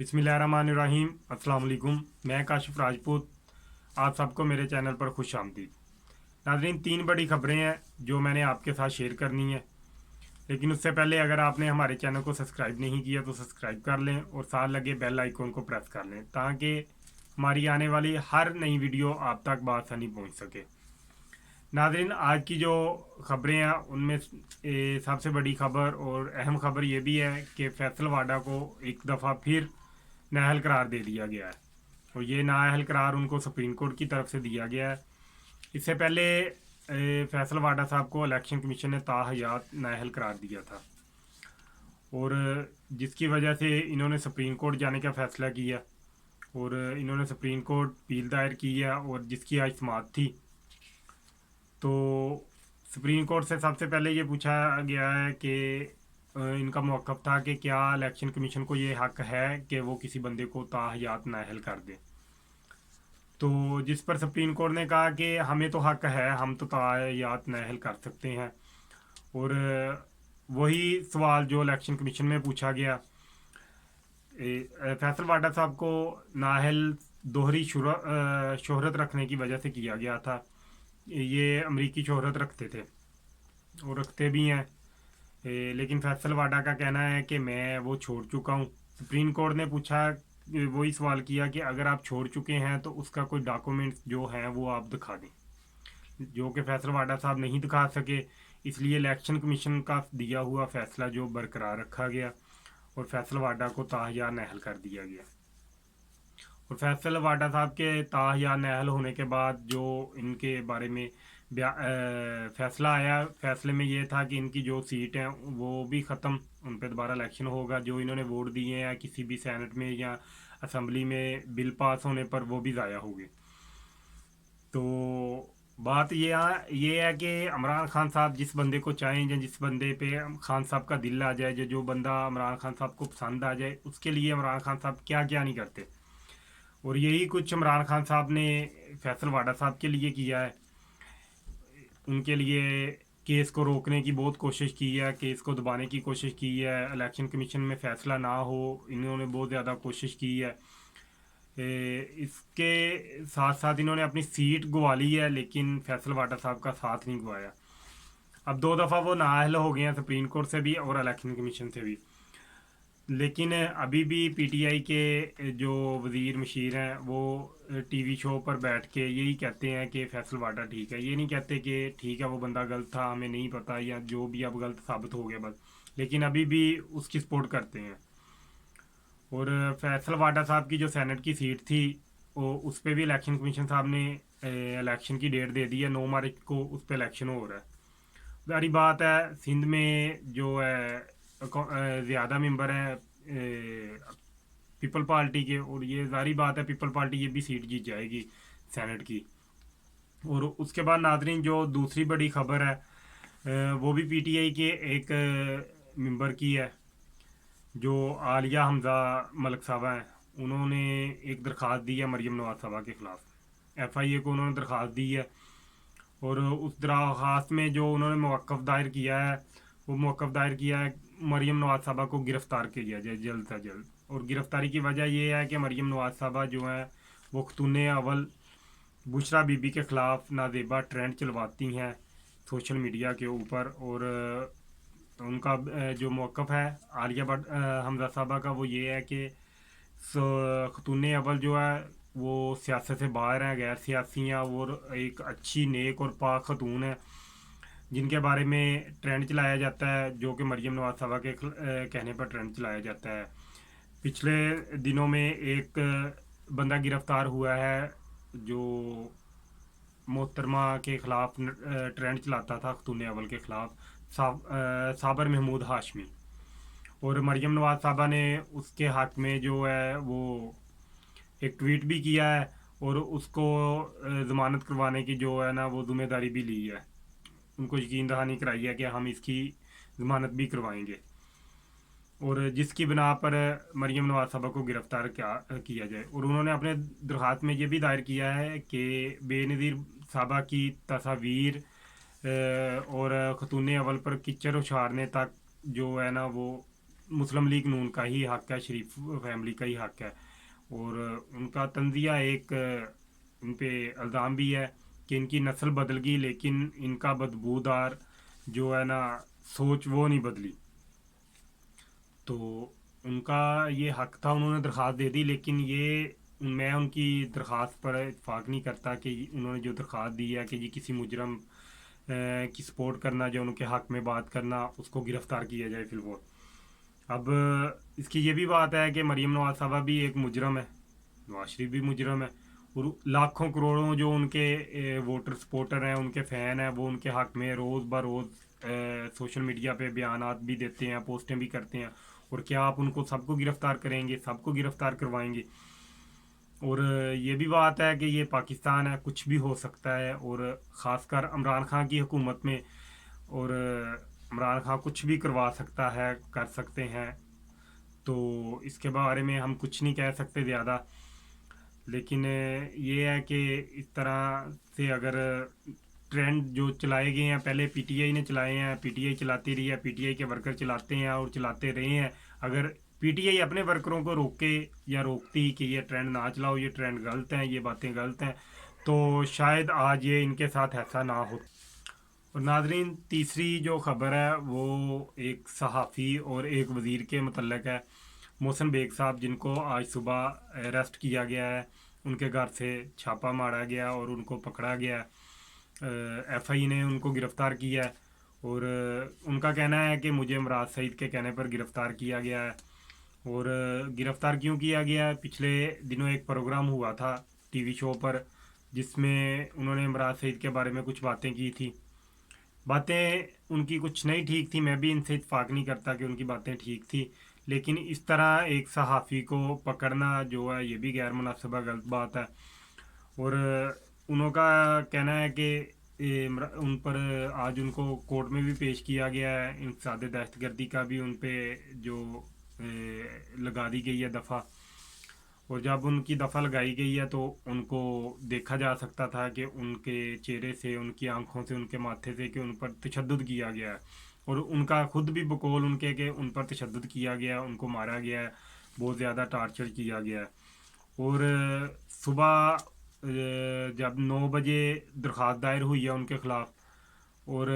बिस्मिल्लाहिर्रहमानिर्रहीम। अस्सलाम वालेकुम। मैं काशिफ राजपूत, आप सबको मेरे चैनल पर खुश आमदीद। नाज़रीन, तीन बड़ी खबरें हैं जो मैंने आपके साथ शेयर करनी है, लेकिन उससे पहले अगर आपने हमारे चैनल को सब्सक्राइब नहीं किया तो सब्सक्राइब कर लें और साथ लगे बेल आइकन को प्रेस कर लें ताकि हमारी आने वाली हर नई वीडियो आप तक बआसानी पहुंच सके। नाज़रीन, आज की जो खबरें हैं उनमें सबसे बड़ी खबर और अहम खबर ये भी है कि फैसल वाडा को एक दफ़ा फिर नाअहल करार दे दिया गया है और ये नाअहल करार उनको सुप्रीम कोर्ट की तरफ से दिया गया है। इससे पहले फैसल वाडा साहब को इलेक्शन कमीशन ने ताहयात नाअहल करार दिया था और जिसकी वजह से इन्होंने सुप्रीम कोर्ट जाने का फ़ैसला किया और इन्होंने सुप्रीम कोर्ट अपील दायर की है और जिसकी आज समाअत थी। तो सुप्रीम कोर्ट से सबसे पहले ये पूछा गया है कि इनका मौक़िफ़ था कि क्या इलेक्शन कमीशन को ये हक़ है कि वो किसी बंदे को ताहयात नाअहल कर दे। तो जिस पर सुप्रीम कोर्ट ने कहा कि हमें तो हक़ है, हम तो ताहयात नाअहल कर सकते हैं। और वही सवाल जो इलेक्शन कमीशन में पूछा गया, फैसल वाडा साहब को नाअहल दोहरी शोहरत रखने की वजह से किया गया था। ये अमरीकी शोहरत रखते थे और रखते भी हैं, लेकिन फैसल वाडा का कहना है कि मैं वो छोड़ चुका हूँ। सुप्रीम कोर्ट ने पूछा, वही सवाल किया कि अगर आप छोड़ चुके हैं तो उसका कोई डॉक्यूमेंट्स जो हैं वो आप दिखा दें, जो कि फैसल वाडा साहब नहीं दिखा सके। इसलिए इलेक्शन कमीशन का दिया हुआ फ़ैसला जो बरकरार रखा गया और फैसल वाडा को ताहयात नाअहल कर दिया गया। और फैसल वाडा साहब के ताहयात नाअहल होने के बाद जो इनके बारे में फ़ैसला आया, फ़ैसले में ये था कि इनकी जो सीट है वो भी ख़त्म, उन पर दोबारा इलेक्शन होगा। जो इन्होंने वोट दिए हैं किसी भी सेनेट में या असम्बली में बिल पास होने पर वो भी ज़ाया हो गए। तो बात ये है कि इमरान खान साहब जिस बंदे को चाहें या जिस बंदे पे खान साहब का दिल आ जाए, जो बंदा इमरान खान साहब को पसंद आ जाए, उसके लिए इमरान खान साहब क्या क्या नहीं करते। और यही कुछ इमरान खान साहब ने फैसल वाडा साहब के लिए किया है। उनके लिए केस को रोकने की बहुत कोशिश की है, केस को दबाने की कोशिश की है, इलेक्शन कमीशन में फ़ैसला ना हो इन्होंने बहुत ज़्यादा कोशिश की है। इसके साथ साथ इन्होंने अपनी सीट गंवा ली है, लेकिन फैसल वाडा साहब का साथ नहीं गंवाया। अब दो दफ़ा वो नाअहल हो गए हैं सुप्रीम कोर्ट से भी और इलेक्शन कमीशन से भी, लेकिन अभी भी पीटीआई के जो वज़ीर मशीर हैं वो टीवी शो पर बैठ के यही कहते हैं कि फैसल वाडा ठीक है। ये नहीं कहते कि ठीक है वो बंदा गलत था, हमें नहीं पता, या जो भी अब गलत साबित हो गया बस, लेकिन अभी भी उसकी सपोर्ट करते हैं। और फैसल वाडा साहब की जो सेनेट की सीट थी वो उस पर भी इलेक्शन कमीशन साहब ने इलेक्शन की डेट दे दी है, 9 मार्च को उस पर इलेक्शन हो रहा है। सारी बात है सिंध में जो है ज़्यादा मेंबर हैं पीपल पार्टी के, और ये जारी बात है पीपल पार्टी ये भी सीट जीत जाएगी सेनेट की। और उसके बाद नाजरीन जो दूसरी बड़ी खबर है वो भी पीटीआई के एक मेंबर की है, जो आलिया हमजा मलिक साहबा हैं। उन्होंने एक दरख्वास्त दी है मरीम नवाज साहबा के ख़िलाफ़, एफआईए को उन्होंने दरख्वास्त दी है। और उस दरख्वास्त में जो उन्होंने मौक़िफ़ दायर किया है वो मौक़िफ़ दायर किया है मरीम नवाज साहबा को गिरफ़्तार किया जाए जल्द से जल्द। और गिरफ़्तारी की वजह ये है कि मरीम नवाज साहबा जो हैं वो ख़तून अव्वल बुशरा बीबी के ख़िलाफ़ नाजेबा ट्रेंड चलवाती हैं सोशल मीडिया के ऊपर। और उनका जो मौक़िफ़ है आलिया भट्ट हमजा साहबा का वो ये है कि ख़तून अव्वल जो है वो सियासत से बाहर हैं, गैर सियासी हैं और एक अच्छी नेक और पाक खतून है जिनके बारे में ट्रेंड चलाया जाता है, जो कि मरीम नवाज साहबा के कहने पर ट्रेंड चलाया जाता है। पिछले दिनों में एक बंदा गिरफ़्तार हुआ है जो मोहतरमा के ख़िलाफ़ ट्रेंड चलाता था ख़तून अव्वल के ख़िलाफ़, साबर महमूद हाशमी। और मरीम नवाज साहबा ने उसके हक़ में जो है वो एक ट्वीट भी किया है और उसको ज़मानत करवाने की जो है ना वो ज़िम्मेदारी भी ली है, उनको यकीन दहानी कराई है कि हम इसकी ज़मानत भी करवाएंगे। और जिसकी बिना पर मरीम नवाज साहबा को गिरफ़्तार किया जाए। और उन्होंने अपने दरख्वास्त में ये भी दायर किया है कि बेनज़ीर साहबा की तस्वीर और ख़तून अव्वल पर कीचड़ उछालने तक जो है ना वो मुस्लिम लीग नून का ही हक है, शरीफ फैमिली का ही हक है। और उनका तंजिया एक इन पे इल्ज़ाम भी है कि इनकी नस्ल बदल गई लेकिन इनका बदबूदार जो है ना सोच वो नहीं बदली। तो उनका ये हक था, उन्होंने दरख्वास्त दे दी, लेकिन ये मैं उनकी दरख्वास्त पर इतफाक़ नहीं करता कि उन्होंने जो दरख्वास्त दी है कि ये किसी मुजरम की सपोर्ट करना, जो उनके हक में बात करना, उसको गिरफ़्तार किया जाए फिलहाल। अब इसकी ये भी बात है कि मरीम नवाज साहबा भी एक मुजरम है, नवाज शरीफ भी मुजरम है, और लाखों करोड़ों जो उनके वोटर सपोर्टर हैं, उनके फ़ैन हैं, वो उनके हक में रोज़ ब रोज़ सोशल मीडिया पे बयानात भी देते हैं, पोस्टें भी करते हैं। और क्या आप उनको सबको गिरफ़्तार करेंगे, सबको गिरफ़्तार करवाएंगे? और ये भी बात है कि ये पाकिस्तान है, कुछ भी हो सकता है, और ख़ासकर इमरान खान की हुकूमत में। और इमरान खान कुछ भी करवा सकता है, कर सकते हैं, तो इसके बारे में हम कुछ नहीं कह सकते ज़्यादा। लेकिन ये है कि इस तरह से अगर ट्रेंड जो चलाए गए हैं, पहले पीटीआई ने चलाए हैं, पीटीआई चलाती रही है, पीटीआई के वर्कर चलाते हैं और चलाते रहे हैं। अगर पीटीआई अपने वर्करों को रोके या रोकती कि ये ट्रेंड ना चलाओ, ये ट्रेंड गलत हैं, ये बातें गलत हैं, तो शायद आज ये इनके साथ ऐसा ना हो। और नाजरीन, तीसरी जो ख़बर है वो एक सहाफ़ी और एक वज़ीर के मतलब है, मोहसिन बेग साहब, जिनको आज सुबह अरेस्ट किया गया है, उनके घर से छापा मारा गया और उनको पकड़ा गया। एफआई ने उनको गिरफ़्तार किया है, और उनका कहना है कि मुझे इमराज सईद के कहने पर गिरफ़्तार किया गया है। और गिरफ़्तार क्यों किया गया है? पिछले दिनों एक प्रोग्राम हुआ था टीवी शो पर, जिसमें उन्होंने इमराज सईद के बारे में कुछ बातें की थी। बातें उनकी कुछ नहीं ठीक थी, मैं भी इनसे इत्फाक नहीं करता कि उनकी बातें ठीक थी, लेकिन इस तरह एक सहाफ़ी को पकड़ना जो है ये भी गैर मुनासिबा गलत बात है। और उनका कहना है कि उन पर आज उनको कोर्ट में भी पेश किया गया है, इंसदाद दहशतगर्दी का भी उन पे जो लगा दी गई है दफ़ा। और जब उनकी दफ़ा लगाई गई है तो उनको देखा जा सकता था कि उनके चेहरे से, उनकी आंखों से, उनके माथे से कि उन पर तशद्दुद किया गया है। और उनका खुद भी बकौल उनके कि उन पर तशद्दुद किया गया है, उनको मारा गया है, बहुत ज़्यादा टार्चर किया गया है। और सुबह जब 9 बजे दरख्वास्त दायर हुई है उनके ख़िलाफ़, और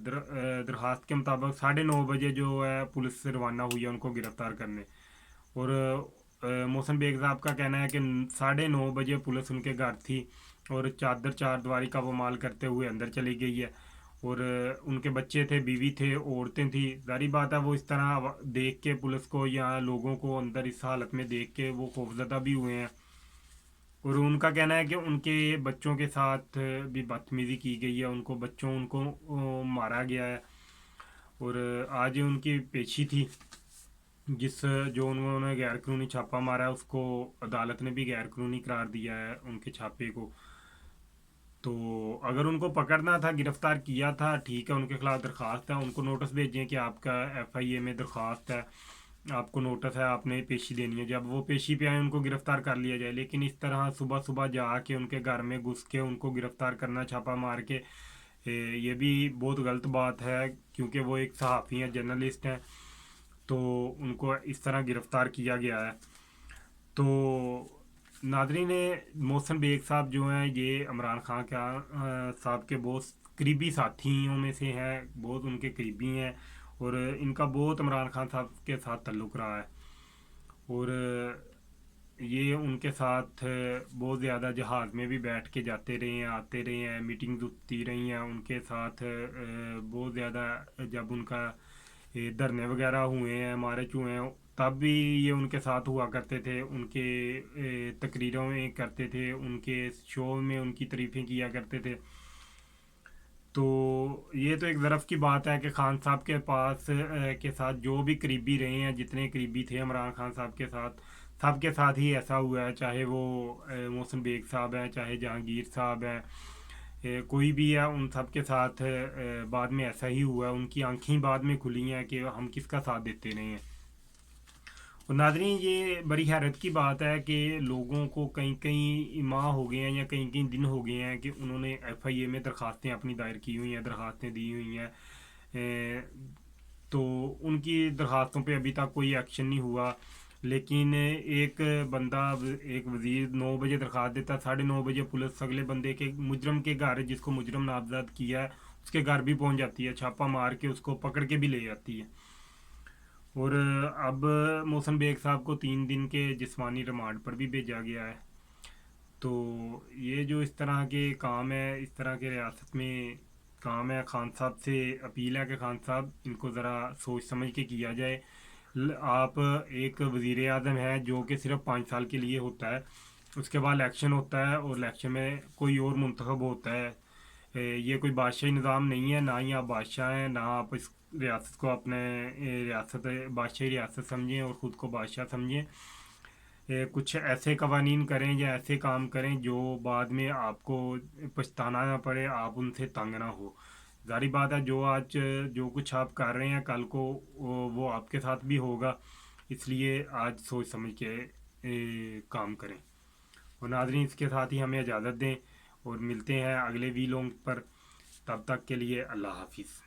दरख्वास्त के मुताबिक 9:30 बजे जो है पुलिस से रवाना हुई है उनको गिरफ़्तार करने। और मोहसिन बेग साहब का कहना है कि 9:30 बजे पुलिस उनके घर थी और चादर चारदीवारी का पामाल करते हुए अंदर चली गई है। और उनके बच्चे थे, बीवी थे, औरतें थी। ज़ाहिर बात है वो इस तरह देख के पुलिस को या लोगों को अंदर इस हालत में देख के वो खौफजदा भी हुए हैं। और उनका कहना है कि उनके बच्चों के साथ भी बदतमीज़ी की गई है, उनको मारा गया है। और आज उनकी पेशी थी, जिस जो उन्होंने गैर कानूनी छापा मारा है उसको अदालत ने भी गैर कानूनी करार दिया है उनके छापे को। तो अगर उनको पकड़ना था, गिरफ़्तार किया था, ठीक है, उनके खिलाफ दरख्वास्त है, उनको नोटिस भेजें कि आपका एफआईए में दरख्वास्त है, आपको नोटिस है, आपने पेशी देनी है। जब वो पेशी पे आए उनको गिरफ़्तार कर लिया जाए। लेकिन इस तरह सुबह सुबह जा के उनके घर में घुस के उनको गिरफ़्तार करना, छापा मार के, ये भी बहुत गलत बात है, क्योंकि वो एक सहाफ़ी हैं, जर्नलिस्ट हैं, तो उनको इस तरह गिरफ़्तार किया गया है। तो नादरीन, मोहसिन बेग साहब जो हैं ये इमरान खान का साहब के बहुत करीबी साथियों में से हैं, बहुत उनके करीबी हैं, और इनका बहुत इमरान खान साहब के साथ ताल्लुक़ रहा है। और ये उनके साथ बहुत ज़्यादा जहाज़ में भी बैठ के जाते रहे हैं, आते रहे हैं, मीटिंग्स होती रही हैं उनके साथ। बहुत ज़्यादा जब उनका ये धरने वगैरह हुए हैं, मार्च हुए हैं, तब भी ये उनके साथ हुआ करते थे, उनके तकरीरों में करते थे, उनके शो में उनकी तारीफ़ें किया करते थे। तो ये तो एक ज़रफ़ की बात है कि खान साहब के पास के साथ जो भी करीबी रहे हैं, जितने करीबी थे इमरान खान साहब के साथ, सब के साथ ही ऐसा हुआ है, चाहे वो मोहसिन बेग साहब हैं, चाहे जहांगीर साहब हैं, कोई भी है, उन सब के साथ बाद में ऐसा ही हुआ है। उनकी आंखें बाद में खुली हैं कि हम किसका साथ देते रहे हैं। और नाज़रीन, ये बड़ी हैरत की बात है कि लोगों को कई कई माह हो गए हैं या कई कई दिन हो गए हैं कि उन्होंने एफआईए में दरख्वास्तें अपनी दायर की हुई हैं, दरख्वास्तें दी हुई हैं, تو ان کی درخواستوں پہ ابھی تک کوئی ایکشن نہیں ہوا. لیکن ایک بندہ ایک وزیر 9 بجے درخواست دیتا ہے، 9:30 بجے پولیس اگلے بندے کے مجرم کے گھر، جس کو مجرم نامزد کیا ہے اس کے گھر بھی پہنچ جاتی ہے، چھاپا مار کے اس کو پکڑ کے بھی لے جاتی ہے. اور اب محسن بیگ صاحب کو 3 دن کے جسمانی ریمانڈ پر بھی بھیجا گیا ہے. تو یہ جو اس طرح کے کام ہے، اس طرح کے ریاست میں کام ہے، خان صاحب سے اپیل ہے کہ خان صاحب ان کو ذرا سوچ سمجھ کے کیا جائے. آپ ایک وزیر اعظم ہے جو کہ صرف 5 سال کے لیے ہوتا ہے، اس کے بعد الیکشن ہوتا ہے اور الیکشن میں کوئی اور منتخب ہوتا ہے. یہ کوئی بادشاہی نظام نہیں ہے، نہ ہی آپ بادشاہ ہیں، نہ آپ اس ریاست کو اپنے ریاست بادشاہی ریاست سمجھیں اور خود کو بادشاہ سمجھیں. کچھ ایسے قوانین کریں یا ایسے کام کریں جو بعد میں آپ کو پچھتانا نہ پڑے، آپ ان سے تنگ نہ ہو. ظاہری بات ہے جو آج جو کچھ آپ کر رہے ہیں کل کو وہ آپ کے ساتھ بھی ہوگا، اس لیے آج سوچ سمجھ کے کام کریں. اور ناظرین اس کے ساتھ ہی ہمیں اجازت دیں اور ملتے ہیں اگلے ویلونگ پر. تب تک کے لیے اللہ حافظ.